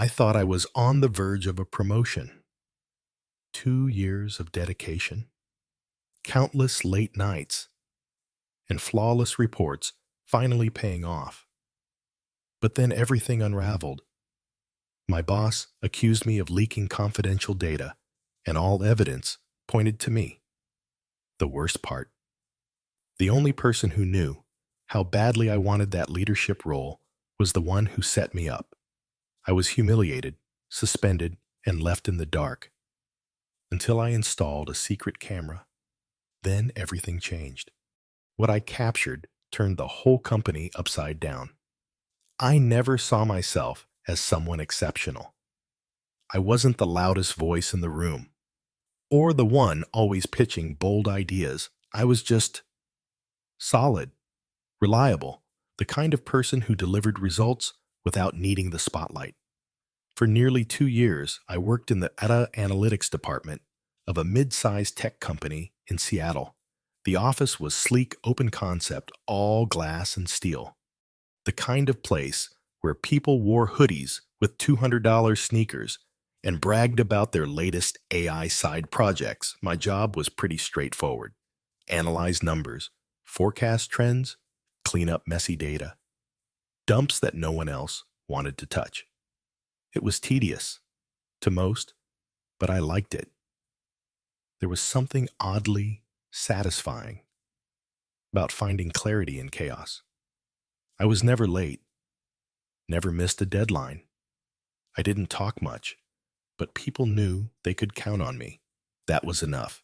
I thought I was on the verge of a promotion. 2 years of dedication, countless late nights, and flawless reports finally paying off. But then everything unraveled. My boss accused me of leaking confidential data, and all evidence pointed to me. The worst part, the only person who knew how badly I wanted that leadership role was the one who set me up. I was humiliated, suspended, and left in the dark until I installed a secret camera. Then everything changed. What I captured turned the whole company upside down. I never saw myself as someone exceptional. I wasn't the loudest voice in the room, or the one always pitching bold ideas. I was just solid, reliable, the kind of person who delivered results without needing the spotlight. For nearly 2 years, I worked in the data analytics department of a mid-sized tech company in Seattle. The office was sleek, open concept, all glass and steel. The kind of place where people wore hoodies with $200 sneakers and bragged about their latest AI side projects. My job was pretty straightforward. Analyze numbers, forecast trends, clean up messy data, dumps that no one else wanted to touch. It was tedious to most, but I liked it. There was something oddly satisfying about finding clarity in chaos. I was never late, never missed a deadline. I didn't talk much, but people knew they could count on me. That was enough.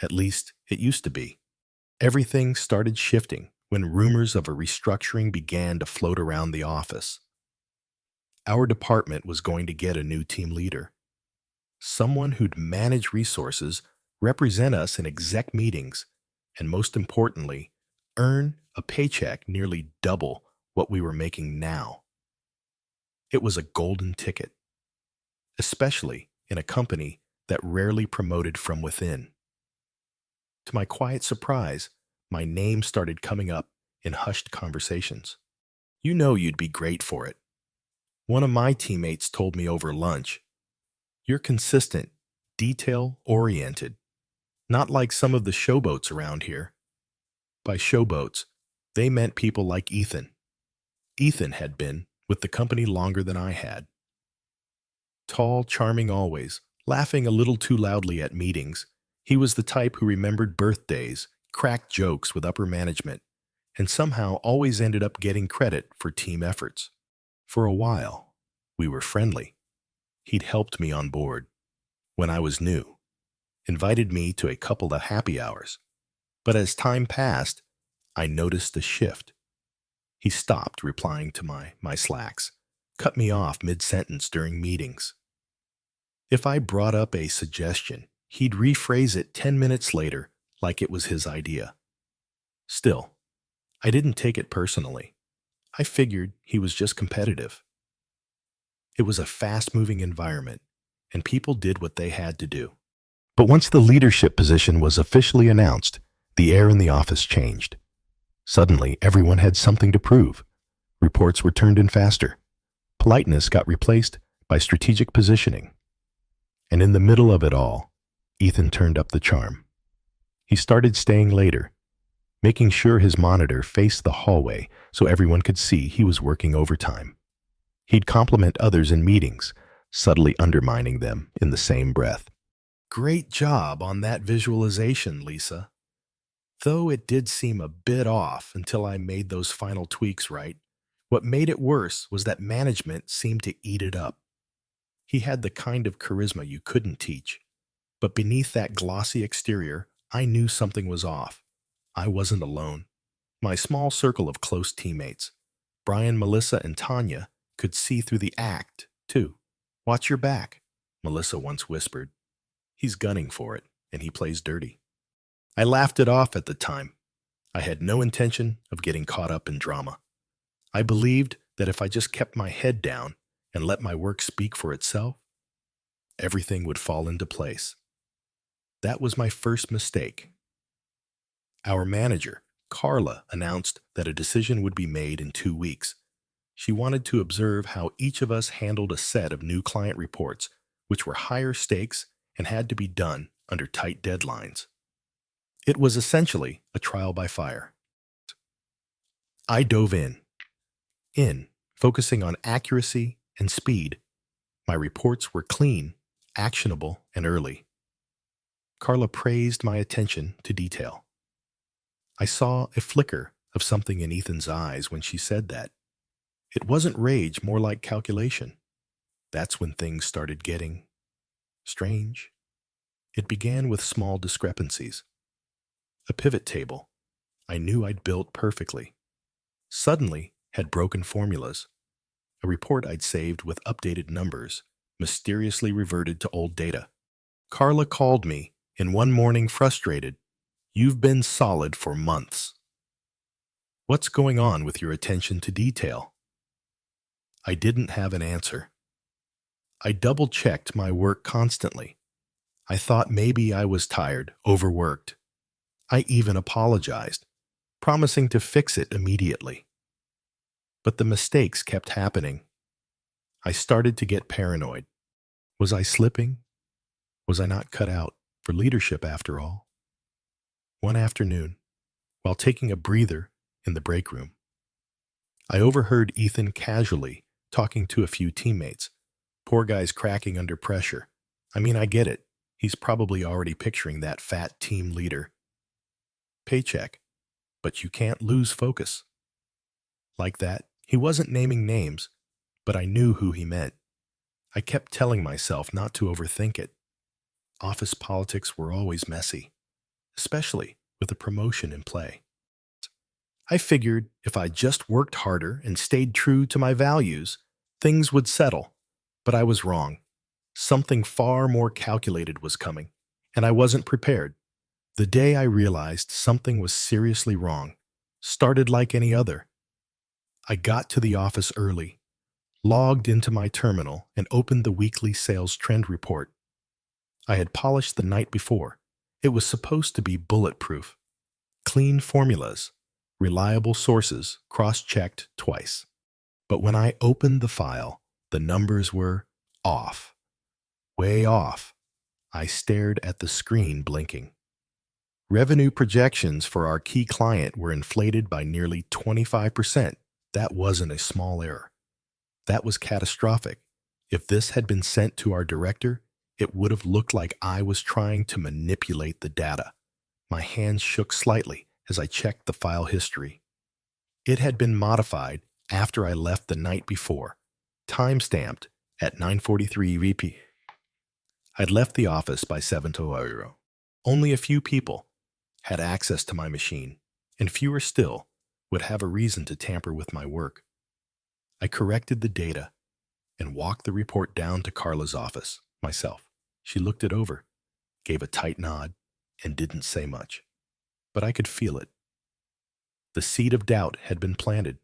At least it used to be. Everything started shifting when rumors of a restructuring began to float around the office. Our department was going to get a new team leader, someone who'd manage resources, represent us in exec meetings, and most importantly, earn a paycheck nearly double what we were making now. It was a golden ticket, especially in a company that rarely promoted from within. To my quiet surprise, my name started coming up in hushed conversations. "You know you'd be great for it." One of my teammates told me over lunch, "You're consistent, detail-oriented, not like some of the showboats around here." By showboats, they meant people like Ethan. Ethan had been with the company longer than I had. Tall, charming always, laughing a little too loudly at meetings, he was the type who remembered birthdays, cracked jokes with upper management, and somehow always ended up getting credit for team efforts. For a while, we were friendly. He'd helped me on board when I was new, invited me to a couple of happy hours. But as time passed, I noticed a shift. He stopped replying to my slacks, cut me off mid-sentence during meetings. If I brought up a suggestion, he'd rephrase it 10 minutes later like it was his idea. Still, I didn't take it personally. I figured he was just competitive. It was a fast-moving environment, and people did what they had to do. But once the leadership position was officially announced, the air in the office changed. Suddenly, everyone had something to prove. Reports were turned in faster. Politeness got replaced by strategic positioning. And in the middle of it all, Ethan turned up the charm. He started staying later, making sure his monitor faced the hallway so everyone could see he was working overtime. He'd compliment others in meetings, subtly undermining them in the same breath. "Great job on that visualization, Lisa. Though it did seem a bit off until I made those final tweaks right. What made it worse was that management seemed to eat it up. He had the kind of charisma you couldn't teach. But beneath that glossy exterior, I knew something was off. I wasn't alone. My small circle of close teammates, Brian, Melissa, and Tanya, could see through the act, too. "Watch your back," Melissa once whispered. "He's gunning for it, and he plays dirty." I laughed it off at the time. I had no intention of getting caught up in drama. I believed that if I just kept my head down and let my work speak for itself, everything would fall into place. That was my first mistake. Our manager, Carla, announced that a decision would be made in 2 weeks. She wanted to observe how each of us handled a set of new client reports, which were higher stakes and had to be done under tight deadlines. It was essentially a trial by fire. I dove in, focusing on accuracy and speed. My reports were clean, actionable, and early. Carla praised my attention to detail. I saw a flicker of something in Ethan's eyes when she said that. It wasn't rage, more like calculation. That's when things started getting strange. It began with small discrepancies. A pivot table I knew I'd built perfectly suddenly had broken formulas. A report I'd saved with updated numbers mysteriously reverted to old data. Carla called me in one morning frustrated. "You've been solid for months. What's going on with your attention to detail?" I didn't have an answer. I double-checked my work constantly. I thought maybe I was tired, overworked. I even apologized, promising to fix it immediately. But the mistakes kept happening. I started to get paranoid. Was I slipping? Was I not cut out for leadership after all? One afternoon, while taking a breather in the break room, I overheard Ethan casually talking to a few teammates. Poor guy's cracking under pressure. I mean, I get it. He's probably already picturing that fat team leader. Paycheck, but you can't lose focus. Like that, he wasn't naming names, but I knew who he meant. I kept telling myself not to overthink it. Office politics were always messy, especially with a promotion in play. I figured if I just worked harder and stayed true to my values, things would settle. But I was wrong. Something far more calculated was coming, and I wasn't prepared. The day I realized something was seriously wrong started like any other. I got to the office early, logged into my terminal, and opened the weekly sales trend report. I had polished the night before. It was supposed to be bulletproof. Clean formulas, reliable sources, cross-checked twice. But when I opened the file, the numbers were off. Way off. I stared at the screen blinking. Revenue projections for our key client were inflated by nearly 25%. That wasn't a small error. That was catastrophic. If this had been sent to our director, it would have looked like I was trying to manipulate the data. My hands shook slightly as I checked the file history. It had been modified after I left the night before, time-stamped at 9:43 VP. I'd left the office by 7:00. Only a few people had access to my machine, and fewer still would have a reason to tamper with my work. I corrected the data and walked the report down to Carla's office myself. She looked it over, gave a tight nod, and didn't say much. But I could feel it. The seed of doubt had been planted.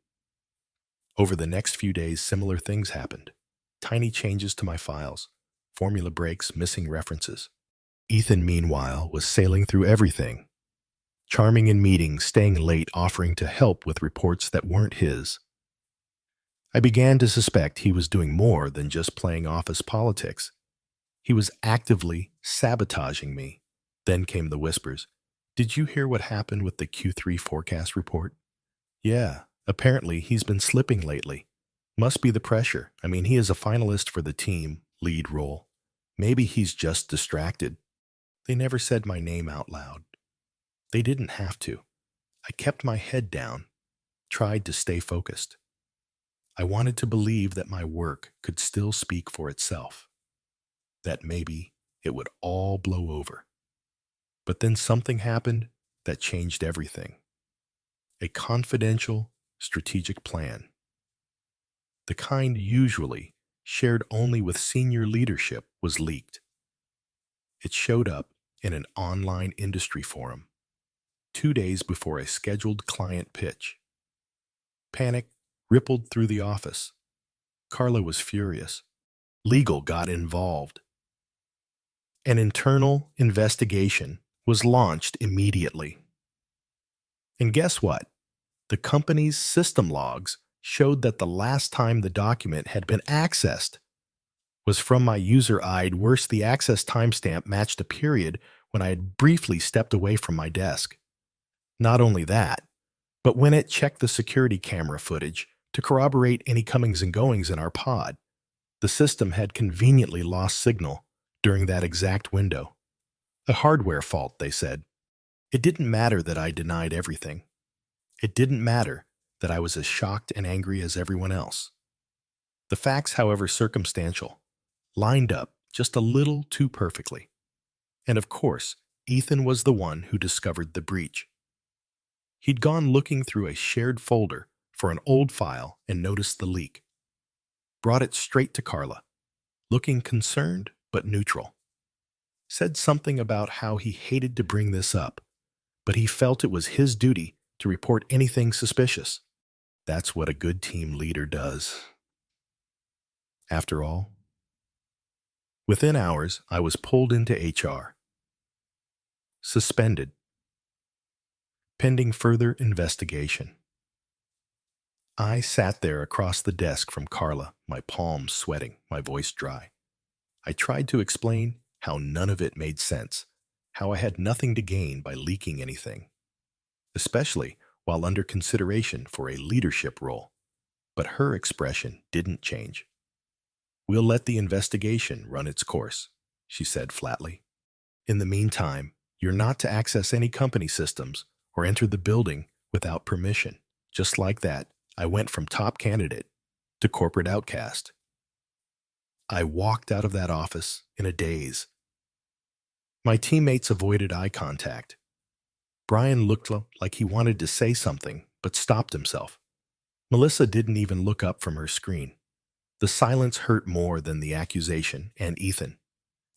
Over the next few days, similar things happened. Tiny changes to my files, formula breaks, missing references. Ethan, meanwhile, was sailing through everything. Charming in meetings, staying late, offering to help with reports that weren't his. I began to suspect he was doing more than just playing office politics. He was actively sabotaging me. Then came the whispers. "Did you hear what happened with the Q3 forecast report?" "Yeah, apparently he's been slipping lately. Must be the pressure. I mean, he is a finalist for the team lead role. Maybe he's just distracted." They never said my name out loud. They didn't have to. I kept my head down, tried to stay focused. I wanted to believe that my work could still speak for itself, that maybe it would all blow over. But then something happened that changed everything. A confidential, strategic plan. The kind usually shared only with senior leadership was leaked. It showed up in an online industry forum, 2 days before a scheduled client pitch. Panic rippled through the office. Carla was furious. Legal got involved. An internal investigation was launched immediately. And guess what? The company's system logs showed that the last time the document had been accessed was from my user ID. Worse, the access timestamp matched a period when I had briefly stepped away from my desk. Not only that, but when it checked the security camera footage to corroborate any comings and goings in our pod, the system had conveniently lost signal during that exact window. A hardware fault, they said. It didn't matter that I denied everything. It didn't matter that I was as shocked and angry as everyone else. The facts, however circumstantial, lined up just a little too perfectly. And of course, Ethan was the one who discovered the breach. He'd gone looking through a shared folder for an old file and noticed the leak. Brought it straight to Carla, looking concerned but neutral. Said something about how he hated to bring this up, but he felt it was his duty to report anything suspicious. That's what a good team leader does. After all, within hours, I was pulled into HR. Suspended. Pending further investigation. I sat there across the desk from Carla, my palms sweating, my voice dry. I tried to explain how none of it made sense, how I had nothing to gain by leaking anything, especially while under consideration for a leadership role. But her expression didn't change. "We'll let the investigation run its course," she said flatly. "In the meantime, you're not to access any company systems or enter the building without permission." Just like that, I went from top candidate to corporate outcast. I walked out of that office in a daze. My teammates avoided eye contact. Brian looked like he wanted to say something, but stopped himself. Melissa didn't even look up from her screen. The silence hurt more than the accusation, and Ethan.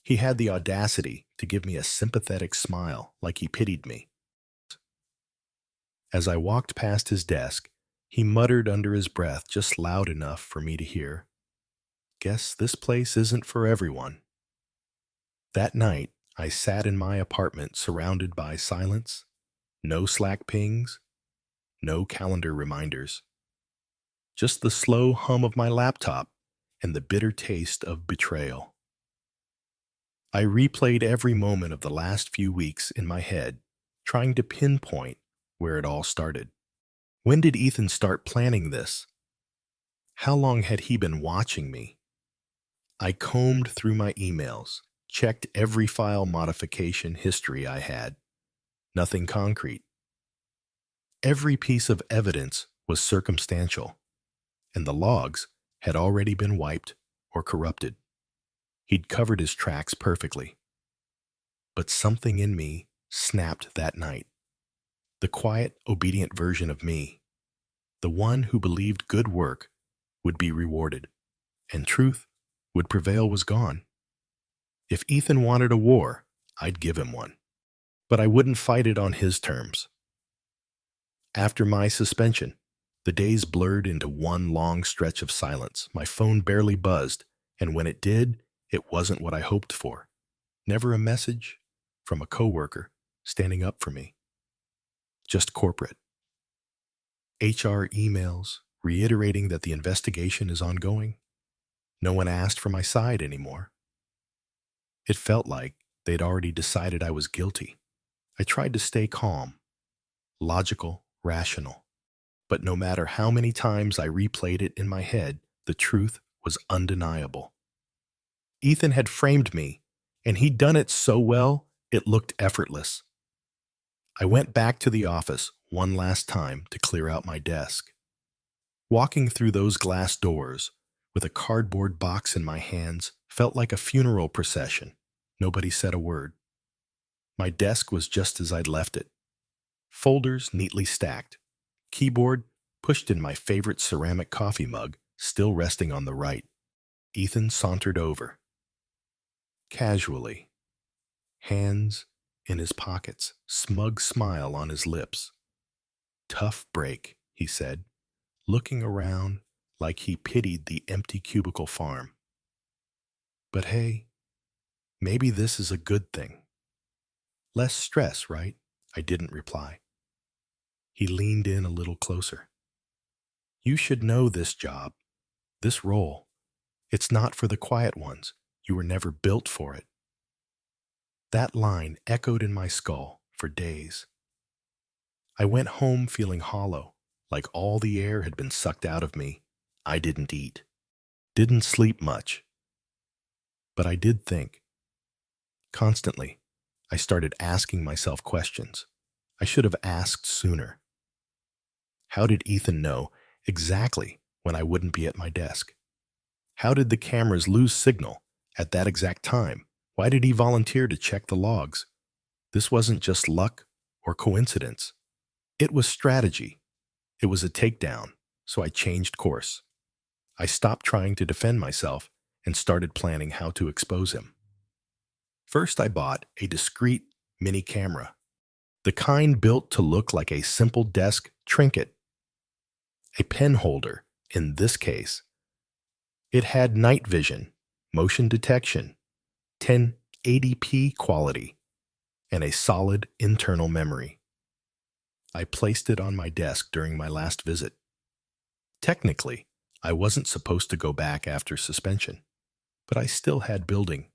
He had the audacity to give me a sympathetic smile, like he pitied me. As I walked past his desk, he muttered under his breath just loud enough for me to hear, "Guess this place isn't for everyone." That night, I sat in my apartment surrounded by silence, no Slack pings, no calendar reminders. Just the slow hum of my laptop and the bitter taste of betrayal. I replayed every moment of the last few weeks in my head, trying to pinpoint where it all started. When did Ethan start planning this? How long had he been watching me? I combed through my emails, checked every file modification history I had. Nothing concrete. Every piece of evidence was circumstantial, and the logs had already been wiped or corrupted. He'd covered his tracks perfectly. But something in me snapped that night. The quiet, obedient version of me, the one who believed good work would be rewarded, and truth would prevail, was gone. If Ethan wanted a war, I'd give him one. But I wouldn't fight it on his terms. After my suspension, the days blurred into one long stretch of silence. My phone barely buzzed, and when it did, it wasn't what I hoped for. Never a message from a coworker standing up for me. Just corporate. HR emails reiterating that the investigation is ongoing. No one asked for my side anymore. It felt like they'd already decided I was guilty. I tried to stay calm, logical, rational. But no matter how many times I replayed it in my head, the truth was undeniable. Ethan had framed me, and he'd done it so well, it looked effortless. I went back to the office one last time to clear out my desk. Walking through those glass doors with a cardboard box in my hands felt like a funeral procession. Nobody said a word. My desk was just as I'd left it. Folders neatly stacked. Keyboard pushed in my favorite ceramic coffee mug, still resting on the right. Ethan sauntered over. Casually. Hands in his pockets, smug smile on his lips. "Tough break," he said, looking around like he pitied the empty cubicle farm. "But hey, maybe this is a good thing. Less stress, right?" I didn't reply. He leaned in a little closer. You should know this job, this role. It's not for the quiet ones. You were never built for it. That line echoed in my skull for days. I went home feeling hollow, like all the air had been sucked out of me. I didn't eat, didn't sleep much, but I did think. Constantly, I started asking myself questions I should have asked sooner. How did Ethan know exactly when I wouldn't be at my desk? How did the cameras lose signal at that exact time? Why did he volunteer to check the logs? This wasn't just luck or coincidence. It was strategy. It was a takedown, so I changed course. I stopped trying to defend myself and started planning how to expose him. First, I bought a discreet mini camera, the kind built to look like a simple desk trinket, a pen holder in this case. It had night vision, motion detection, 1080p quality, and a solid internal memory. I placed it on my desk during my last visit. Technically, I wasn't supposed to go back after suspension, but I still had building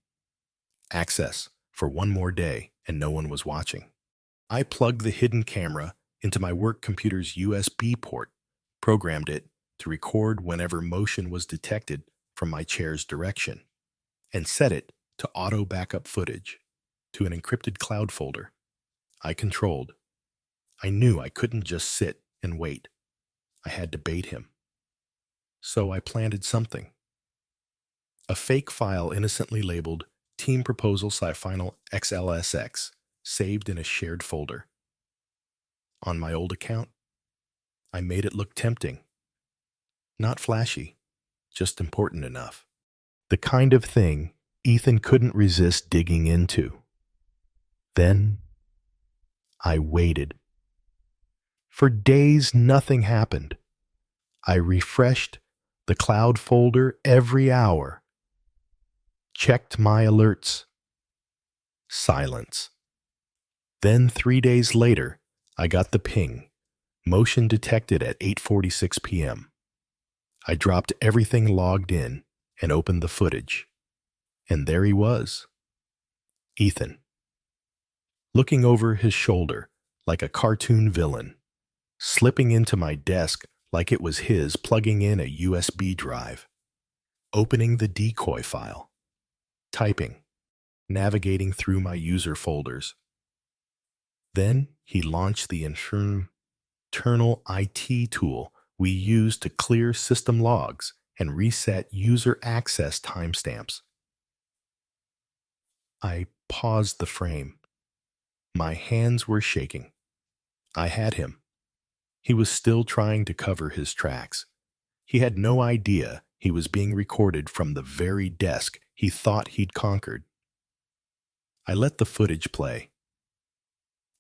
access for one more day and no one was watching. I plugged the hidden camera into my work computer's USB port, programmed it to record whenever motion was detected from my chair's direction, and set it to auto backup footage to an encrypted cloud folder I controlled. I knew I couldn't just sit and wait. I had to bait him. So I planted something. A fake file innocently labeled Team Proposal Final XLSX, saved in a shared folder. On my old account, I made it look tempting. Not flashy, just important enough. The kind of thing Ethan couldn't resist digging into. Then I waited. For days, nothing happened. I refreshed the cloud folder every hour, checked my alerts. Silence. Then 3 days later, I got the ping. Motion detected at 8:46 p.m. I dropped everything logged in and opened the footage. And there he was, Ethan, looking over his shoulder like a cartoon villain, slipping into my desk like it was his, plugging in a USB drive, opening the decoy file, typing, navigating through my user folders. Then he launched the internal IT tool we use to clear system logs and reset user access timestamps. I paused the frame. My hands were shaking. I had him. He was still trying to cover his tracks. He had no idea he was being recorded from the very desk he thought he'd conquered. I let the footage play.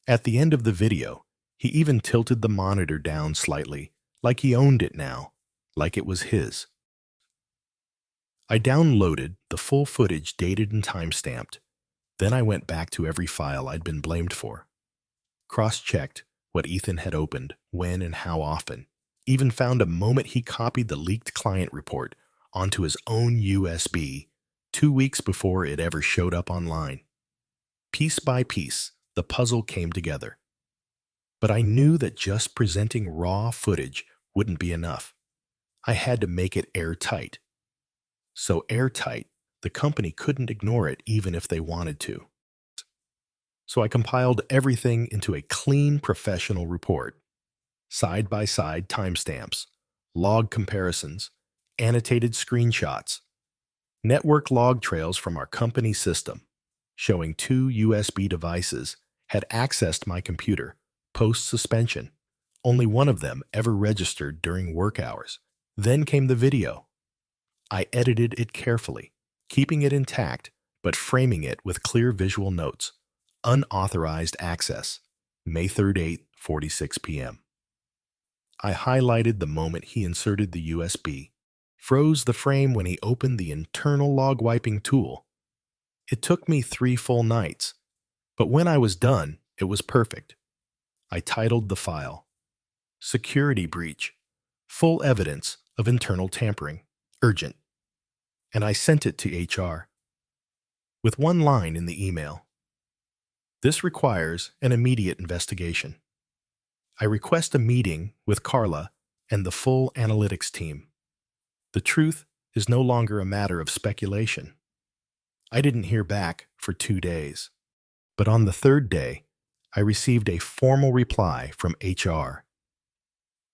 At the end of the video, he even tilted the monitor down slightly, like he owned it now, like it was his. I downloaded the full footage, dated and time-stamped. Then I went back to every file I'd been blamed for. Cross-checked what Ethan had opened, when and how often. Even found a moment he copied the leaked client report onto his own USB 2 weeks before it ever showed up online. Piece by piece, the puzzle came together. But I knew that just presenting raw footage wouldn't be enough. I had to make it airtight. So airtight, the company couldn't ignore it even if they wanted to. So I compiled everything into a clean professional report. Side-by-side timestamps, log comparisons, annotated screenshots, network log trails from our company system, showing 2 USB devices had accessed my computer post-suspension. Only one of them ever registered during work hours. Then came the video. I edited it carefully, keeping it intact, but framing it with clear visual notes. Unauthorized access, May 3rd, 8:46 p.m. I highlighted the moment he inserted the USB, froze the frame when he opened the internal log wiping tool. It took me 3 full nights, but when I was done, it was perfect. I titled the file, Security Breach, full evidence of internal tampering, urgent, and I sent it to HR with one line in the email. This requires an immediate investigation. I request a meeting with Carla and the full analytics team. The truth is no longer a matter of speculation. I didn't hear back for 2 days, but on the third day, I received a formal reply from HR.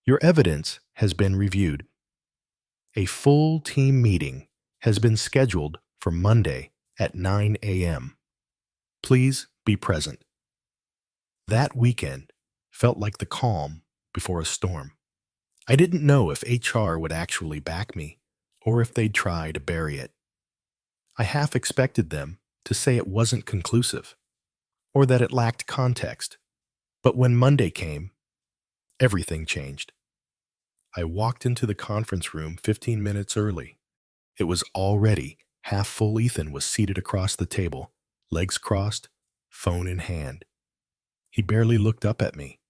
Your evidence has been reviewed. A full team meeting has been scheduled for Monday at 9 a.m. Please be present. That weekend felt like the calm before a storm. I didn't know if HR would actually back me or if they'd try to bury it. I half expected them to say it wasn't conclusive or that it lacked context. But when Monday came, everything changed. I walked into the conference room 15 minutes early. It was already half full. Ethan was seated across the table, legs crossed, phone in hand. He barely looked up at me.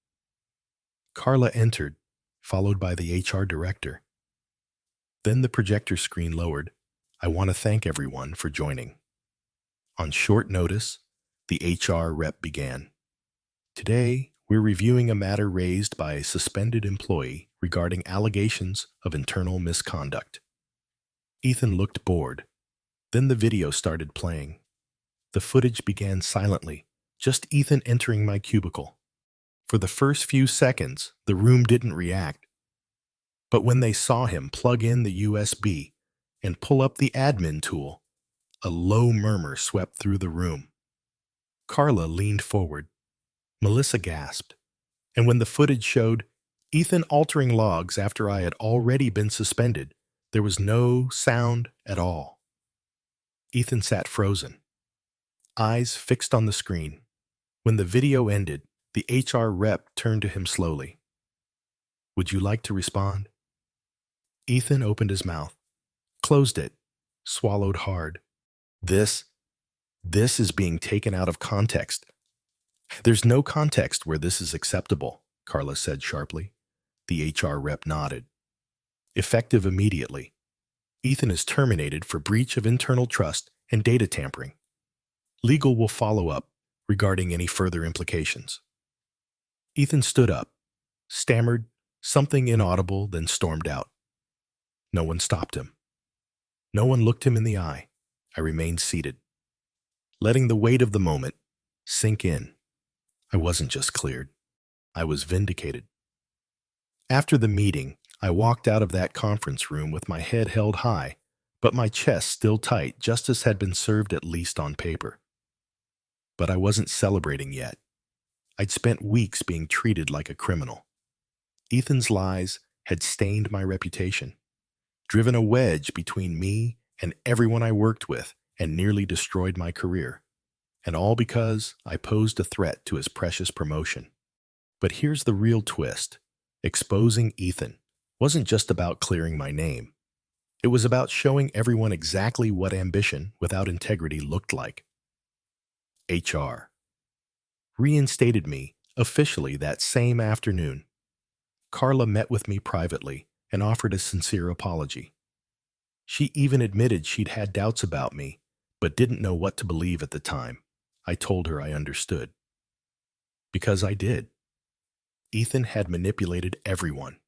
Carla entered, followed by the HR director. Then the projector screen lowered. I want to thank everyone for joining. On short notice, the HR rep began. Today, we're reviewing a matter raised by a suspended employee regarding allegations of internal misconduct. Ethan looked bored. Then the video started playing. The footage began silently, just Ethan entering my cubicle. For the first few seconds, the room didn't react. But when they saw him plug in the USB and pull up the admin tool, a low murmur swept through the room. Carla leaned forward. Melissa gasped. And when the footage showed Ethan altering logs after I had already been suspended, there was no sound at all. Ethan sat frozen, eyes fixed on the screen. When the video ended, the HR rep turned to him slowly. Would you like to respond? Ethan opened his mouth, closed it, swallowed hard. This is being taken out of context. There's no context where this is acceptable, Carla said sharply. The HR rep nodded. Effective immediately. Ethan is terminated for breach of internal trust and data tampering. Legal will follow up regarding any further implications. Ethan stood up, stammered something inaudible, then stormed out. No one stopped him. No one looked him in the eye. I remained seated, letting the weight of the moment sink in. I wasn't just cleared. I was vindicated. After the meeting, I walked out of that conference room with my head held high, but my chest still tight. Justice had been served, at least on paper. But I wasn't celebrating yet. I'd spent weeks being treated like a criminal. Ethan's lies had stained my reputation, driven a wedge between me and everyone I worked with, and nearly destroyed my career. And all because I posed a threat to his precious promotion. But here's the real twist. Exposing Ethan wasn't just about clearing my name. It was about showing everyone exactly what ambition without integrity looked like. HR reinstated me officially that same afternoon. Carla met with me privately and offered a sincere apology. She even admitted she'd had doubts about me, but didn't know what to believe at the time. I told her I understood. Because I did. Ethan had manipulated everyone.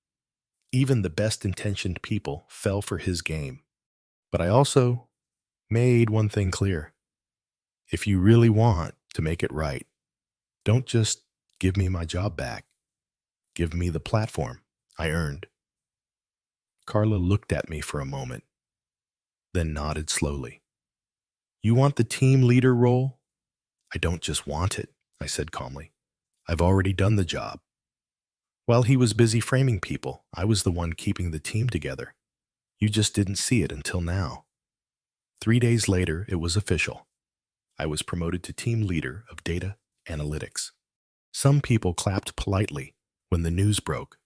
Even the best-intentioned people fell for his game. But I also made one thing clear. If you really want to make it right, don't just give me my job back. Give me the platform I earned. Carla looked at me for a moment, then nodded slowly. You want the team leader role? I don't just want it, I said calmly. I've already done the job. While he was busy framing people, I was the one keeping the team together. You just didn't see it until now. 3 days later, it was official. I was promoted to team leader of data analytics. Some people clapped politely when the news broke.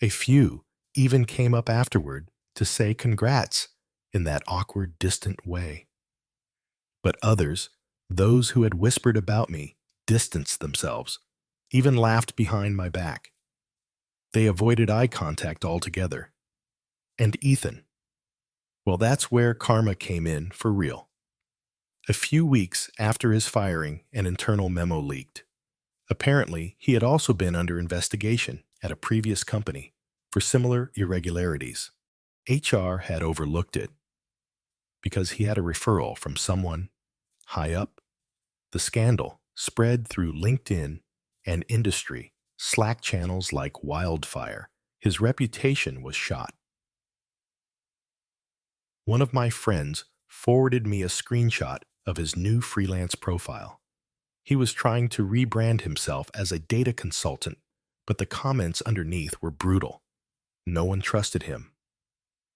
A few even came up afterward to say congrats in that awkward, distant way. But others, those who had whispered about me, distanced themselves, even laughed behind my back. They avoided eye contact altogether. And Ethan, well, that's where karma came in for real. A few weeks after his firing, an internal memo leaked. Apparently, he had also been under investigation at a previous company for similar irregularities. HR had overlooked it because he had a referral from someone high up. The scandal spread through LinkedIn and industry Slack channels like wildfire. His reputation was shot. One of my friends forwarded me a screenshot of his new freelance profile. He was trying to rebrand himself as a data consultant, but the comments underneath were brutal. No one trusted him.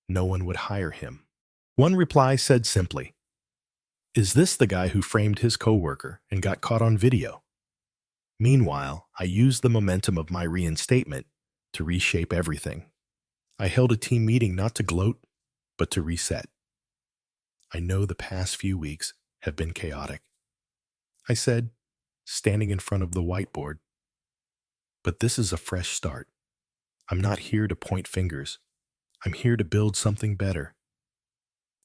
No one would hire him. One reply said simply, "Is this the guy who framed his coworker and got caught on video?" Meanwhile, I used the momentum of my reinstatement to reshape everything. I held a team meeting not to gloat, but to reset. I know the past few weeks have been chaotic. I said, standing in front of the whiteboard, but this is a fresh start. I'm not here to point fingers. I'm here to build something better.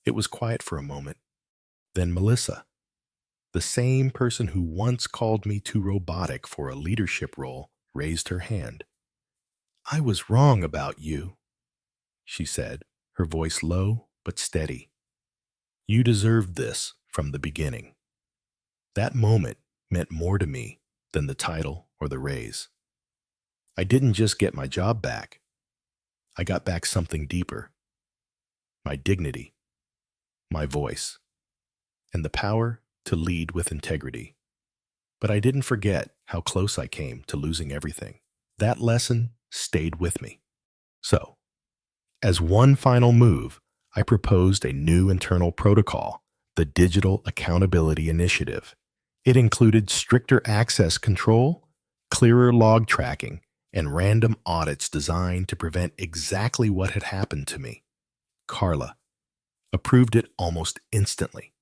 It was quiet for a moment. Then Melissa, the same person who once called me too robotic for a leadership role, raised her hand. "I was wrong about you," she said, her voice low but steady. "You deserved this from the beginning." That moment meant more to me than the title or the raise. I didn't just get my job back. I got back something deeper. My dignity, my voice, and the power to lead with integrity. But I didn't forget how close I came to losing everything. That lesson stayed with me. So, as one final move, I proposed a new internal protocol, the Digital Accountability Initiative. It included stricter access control, clearer log tracking, and random audits designed to prevent exactly what had happened to me. Carla approved it almost instantly.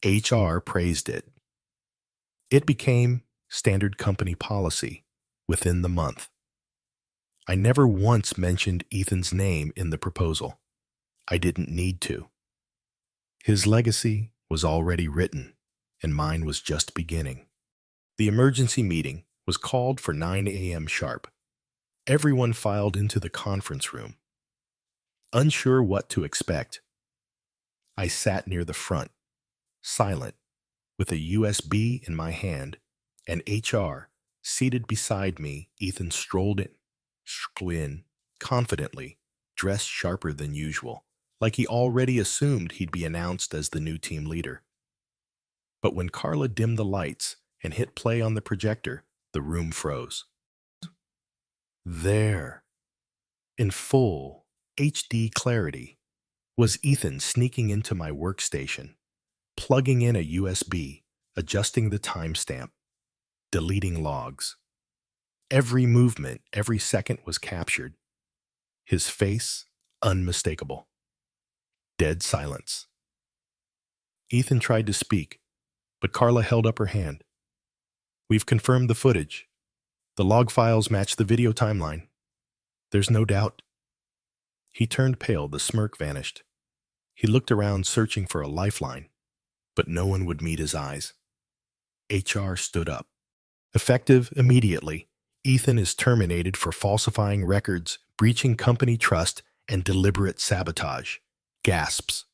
HR praised it. It became standard company policy within the month. I never once mentioned Ethan's name in the proposal. I didn't need to. His legacy was already written, and mine was just beginning. The emergency meeting was called for 9 a.m. sharp. Everyone filed into the conference room. Unsure what to expect, I sat near the front, silent, with a USB in my hand, and HR seated beside me. Ethan strolled in confidently, dressed sharper than usual, like he already assumed he'd be announced as the new team leader. But when Carla dimmed the lights and hit play on the projector, the room froze. There, in full HD clarity, was Ethan sneaking into my workstation, plugging in a USB, adjusting the timestamp, deleting logs. Every movement, every second was captured. His face, unmistakable. Dead silence. Ethan tried to speak, but Carla held up her hand. "We've confirmed the footage. The log files match the video timeline. There's no doubt." He turned pale, the smirk vanished. He looked around searching for a lifeline, but no one would meet his eyes. HR stood up. "Effective immediately, Ethan is terminated for falsifying records, breaching company trust, and deliberate sabotage." Gasps.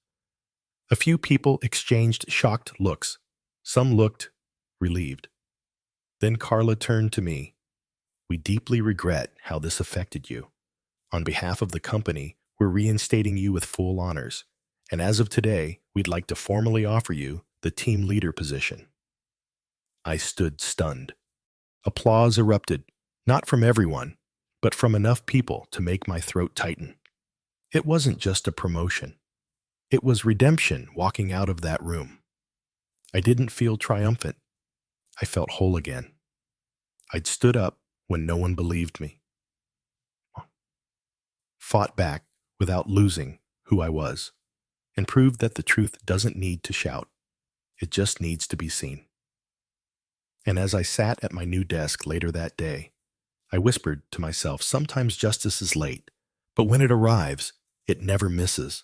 A few people exchanged shocked looks. Some looked relieved. Then Carla turned to me. "We deeply regret how this affected you. On behalf of the company, we're reinstating you with full honors. And as of today, we'd like to formally offer you the team leader position." I stood stunned. Applause erupted, not from everyone, but from enough people to make my throat tighten. It wasn't just a promotion. It was redemption walking out of that room. I didn't feel triumphant. I felt whole again. I'd stood up when no one believed me. Fought back without losing who I was, and proved that the truth doesn't need to shout. It just needs to be seen. And as I sat at my new desk later that day, I whispered to myself, sometimes justice is late, but when it arrives, it never misses.